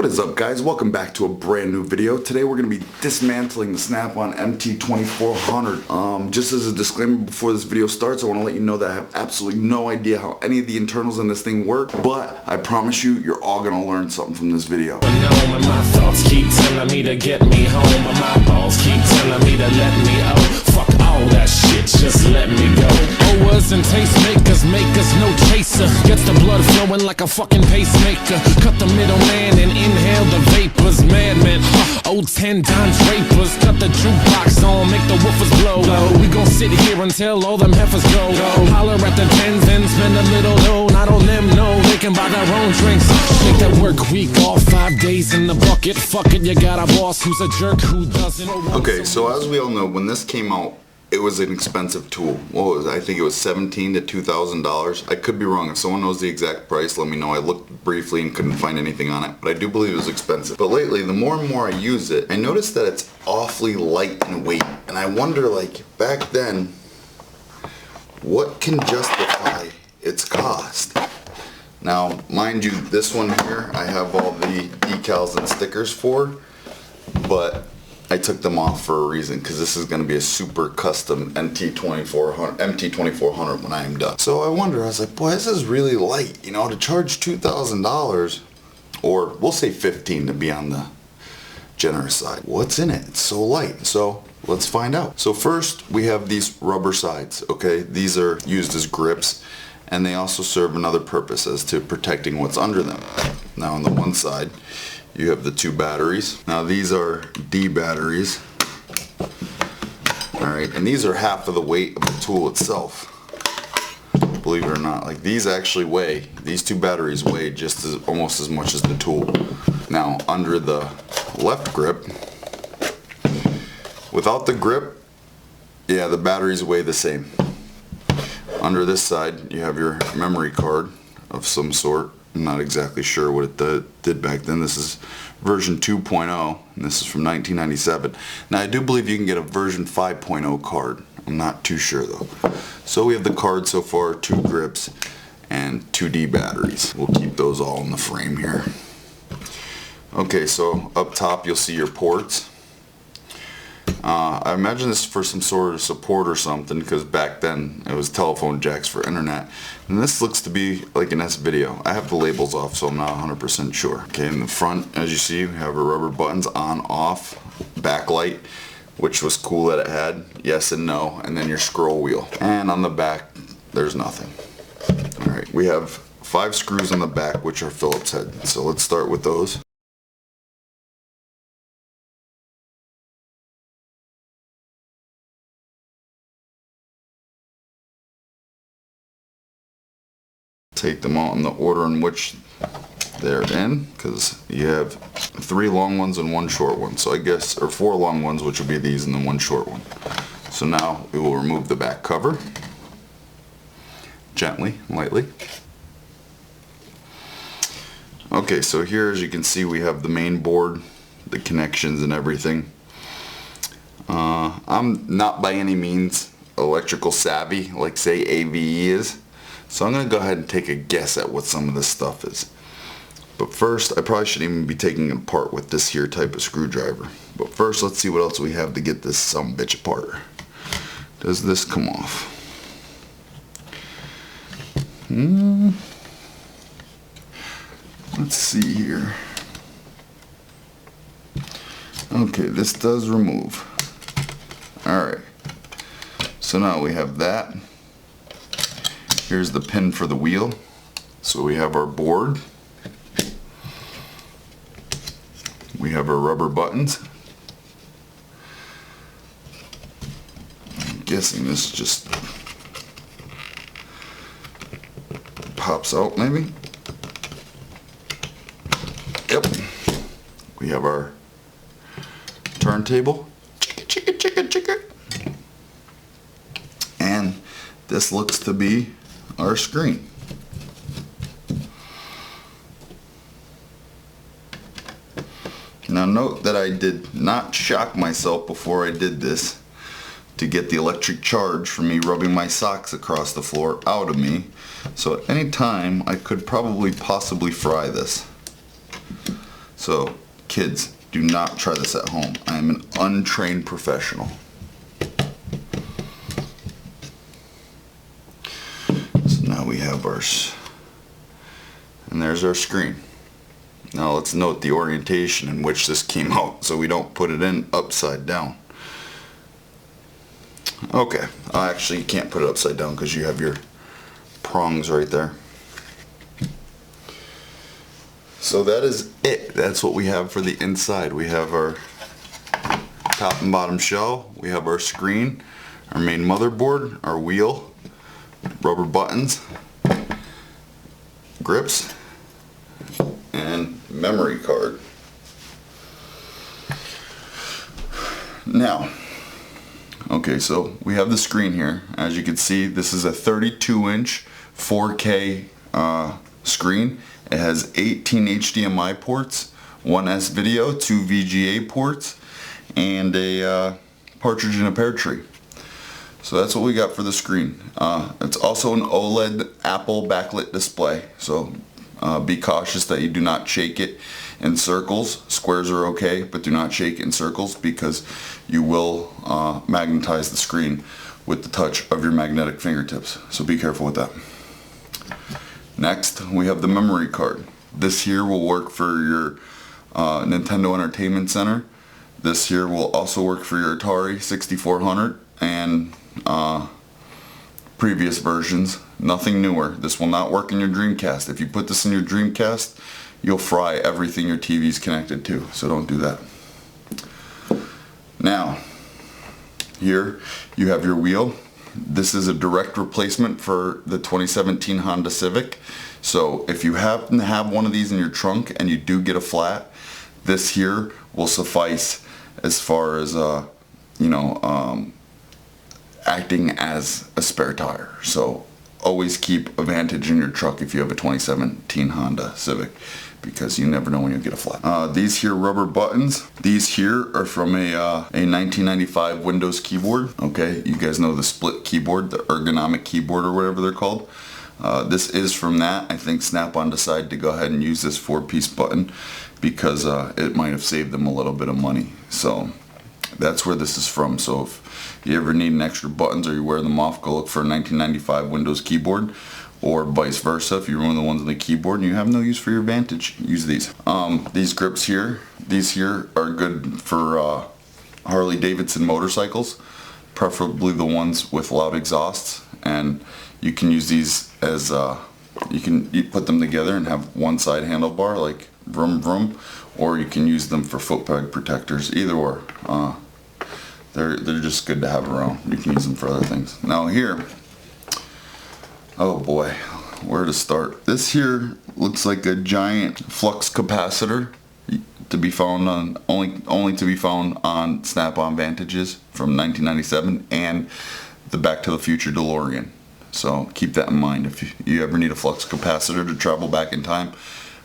What is up, guys? Welcome back to a brand new video. Today we're going to be dismantling the Snap-on MT2400. Just as a disclaimer before this video starts, I want to let you know that I have absolutely no idea how any of the internals in this thing work, but I promise you, you're all going to learn something from this video. My thoughts keep telling me to get me home, and my balls keep telling me to let me out. Fuck all that shit, just let me go. Owers and tastemakers make us no chaser. Gets the blood flowing like a fucking pacemaker. Cut the middleman and inhale the vapors. Madman, old 10 Don Drapers. Cut the jukebox on, make the woofers blow. We gon' sit here until all them heifers go. Holler at the tens and spend a little dough. Not on them, no, they can buy their own drinks. Take that work week off, 5 days in the bucket. Fuck it, you got a boss who's a jerk who doesn't. Okay, so as we all know, when this came out, it was an expensive tool. What was it? I think it was $1,700 to $2,000. I could be wrong. If someone knows the exact price, let me know. I looked briefly and couldn't find anything on it, but I do believe it was expensive. But lately, the more and more I use it, I noticed that it's awfully light in weight. And I wonder, like, back then, what can justify its cost? Now, mind you, this one here, I have all the decals and stickers for, but I took them off for a reason, because this is going to be a super custom MT2400 when I am done. So I wonder, I was like, boy, this is really light, you know, to charge $2,000, or we'll say $15,000 to be on the generous side. What's in it? It's so light. So let's find out. So first, we have these rubber sides, okay? These are used as grips, and they also serve another purpose as to protecting what's under them. Now on the one side, you have the two batteries. Now these are D batteries. Alright, and these are half of the weight of the tool itself. Believe it or not, like these actually weigh, these two batteries weigh just as almost as much as the tool. Now under the left grip, without the grip, yeah, the batteries weigh the same. Under this side, you have your memory card of some sort. I'm not exactly sure what it did back then. This is version 2.0, and this is from 1997. Now, I do believe you can get a version 5.0 card. I'm not too sure, though. So we have the card so far, 2 grips, and 2 D batteries. We'll keep those all in the frame here. Okay, so up top, you'll see your ports. I imagine this is for some sort of support or something, because back then it was telephone jacks for internet. And this looks to be like an S-video. I have the labels off, so I'm not 100% sure. Okay, in the front, as you see, we have our rubber buttons on, off, backlight, which was cool that it had, yes and no, and then your scroll wheel. And on the back, there's nothing. Alright, we have 5 screws on the back, which are Phillips head. So let's start with those. Take them out in the order in which they're in, because you have 3 long ones and 1 short one. So I guess, or 4 long ones, which will be these, and then 1 short one. So now we will remove the back cover gently, lightly. Okay, so here, as you can see, we have the main board, the connections and everything. I'm not by any means electrical savvy like say AVE is. So I'm going to go ahead and take a guess at what some of this stuff is. But first, I probably shouldn't even be taking it apart with this here type of screwdriver. But first, let's see what else we have to get this sumbitch apart. Does this come off? Let's see here. Okay, this does remove. Alright. So now we have that. Here's the pin for the wheel. So we have our board. We have our rubber buttons. I'm guessing this just pops out maybe. Yep. We have our turntable. Chicka, chicka, chicka. And this looks to be our screen. Now note that I did not shock myself before I did this to get the electric charge from me rubbing my socks across the floor out of me. So at any time I could probably possibly fry this. So kids, do not try this at home. I am an untrained professional. So now we have ours, and there's our screen. Now let's note the orientation in which this came out so we don't put it in upside down. Okay, actually you can't put it upside down because you have your prongs right there. So that is it. That's what we have for the inside. We have our top and bottom shell, we have our screen, our main motherboard, our wheel, rubber buttons, grips, and memory card. Now, okay, so we have the screen here. As you can see, this is a 32-inch 4K screen. It has 18 HDMI ports, 1 S-Video, 2 VGA ports, and a partridge in a pear tree. So that's what we got for the screen. It's also an OLED Apple backlit display, so be cautious that you do not shake it in circles. Squares are okay, but do not shake it in circles because you will magnetize the screen with the touch of your magnetic fingertips. So be careful with that. Next, we have the memory card. This here will work for your Nintendo Entertainment Center. This here will also work for your Atari 6400 and previous versions. Nothing newer. This will not work in your Dreamcast. If you put this in your Dreamcast, you'll fry everything your TV is connected to, so don't do that. Now, here you have your wheel. This is a direct replacement for the 2017 Honda Civic. So if you happen to have one of these in your trunk and you do get a flat, this here will suffice as far as acting as a spare tire. So always keep a Vantage in your truck if you have a 2017 Honda Civic, because you never know when you'll get a flat. These here rubber buttons, these here are from a 1995 Windows keyboard. Okay, you guys know the split keyboard, the ergonomic keyboard or whatever they're called. This is from that. I think Snap-on decided to go ahead and use this 4-piece button because it might have saved them a little bit of money. So that's where this is from. So if you ever need an extra buttons or you wear them off, go look for a 1995 Windows keyboard, or vice versa. If you're one of the ones on the keyboard and you have no use for your Vantage, use these. These grips here, these here are good for Harley Davidson motorcycles, preferably the ones with loud exhausts, and you can use these as you put them together and have one side handlebar like vroom vroom, or you can use them for foot peg protectors. Either or, they're just good to have around. You can use them for other things. Now here, oh boy, where to start? This here looks like a giant flux capacitor to be found on only to be found on Snap-on Vantages from 1997 and the Back to the Future DeLorean. So keep that in mind if you ever need a flux capacitor to travel back in time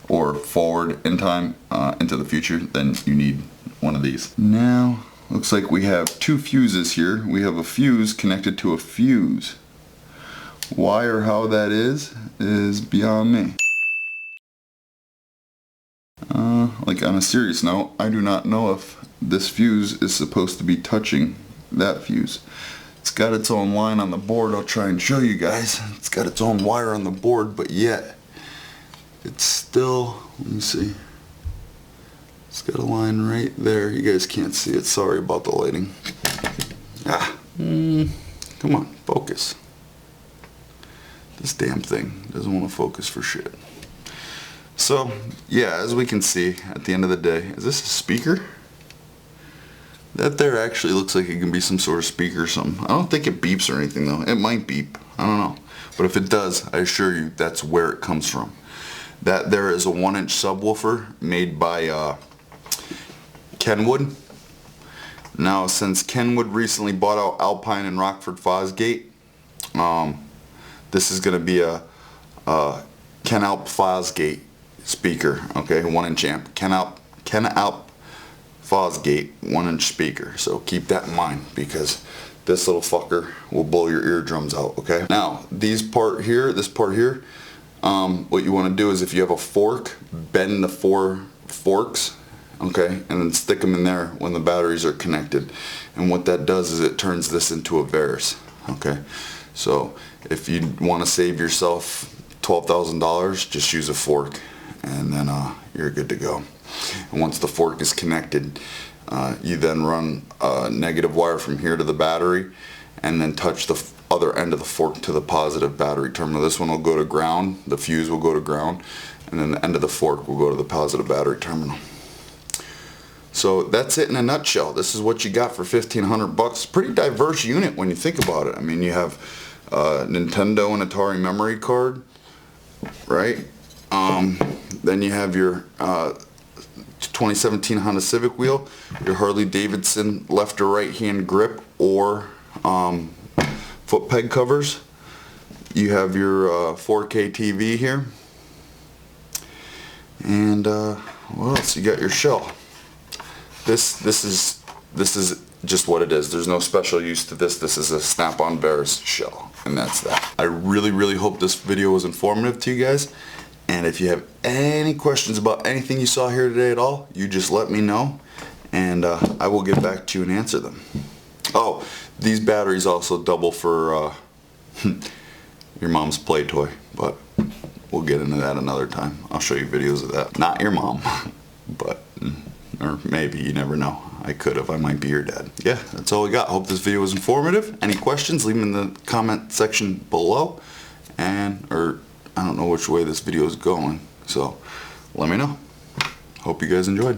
or forward in time into the future, then you need one of these. Now looks like we have 2 fuses here. We have a fuse connected to a fuse. Why or how that is beyond me. Like on a serious note, I do not know if this fuse is supposed to be touching that fuse. It's got its own line on the board. I'll try and show you guys. It's got its own wire on the board, but yet it's still, let me see. It's got a line right there. You guys can't see it. Sorry about the lighting. Come on, focus. This damn thing doesn't want to focus for shit. So, yeah, as we can see, at the end of the day, is this a speaker? That there actually looks like it can be some sort of speaker or something. I don't think it beeps or anything though. It might beep. I don't know. But if it does, I assure you that's where it comes from. That there is a 1-inch subwoofer made by Kenwood. Now, since Kenwood recently bought out Alpine and Rockford Fosgate, this is going to be a Kenalp Fosgate speaker, okay, 1-inch amp. Kenalp Fosgate 1-inch speaker. So keep that in mind because this little fucker will blow your eardrums out, okay? Now, this part here, what you want to do is if you have a fork, bend the 4 forks, okay, and then stick them in there when the batteries are connected. And what that does is it turns this into a Varus, okay. So if you want to save yourself $12,000, just use a fork, and then you're good to go. And once the fork is connected, you then run a negative wire from here to the battery, and then touch the other end of the fork to the positive battery terminal. This one will go to ground, the fuse will go to ground, and then the end of the fork will go to the positive battery terminal. So that's it in a nutshell. This is what you got for $1,500. Pretty diverse unit when you think about it. I mean, you have Nintendo and Atari memory card, right? Then you have your 2017 Honda Civic wheel, your Harley Davidson left or right hand grip or foot peg covers. You have your 4K TV here, and what else? You got your shell. This is just what it is. There's no special use to this. This is a snap-on Varus shell, and that's that. I really hope this video was informative to you guys. And if you have any questions about anything you saw here today at all, you just let me know, and I will get back to you and answer them. Oh, these batteries also double for your mom's play toy, but we'll get into that another time. I'll show you videos of that. Not your mom, but, or maybe, you never know. I could have. I might be your dad. Yeah, that's all we got. Hope this video was informative. Any questions, leave them in the comment section below. Or I don't know which way this video is going, so let me know. Hope you guys enjoyed.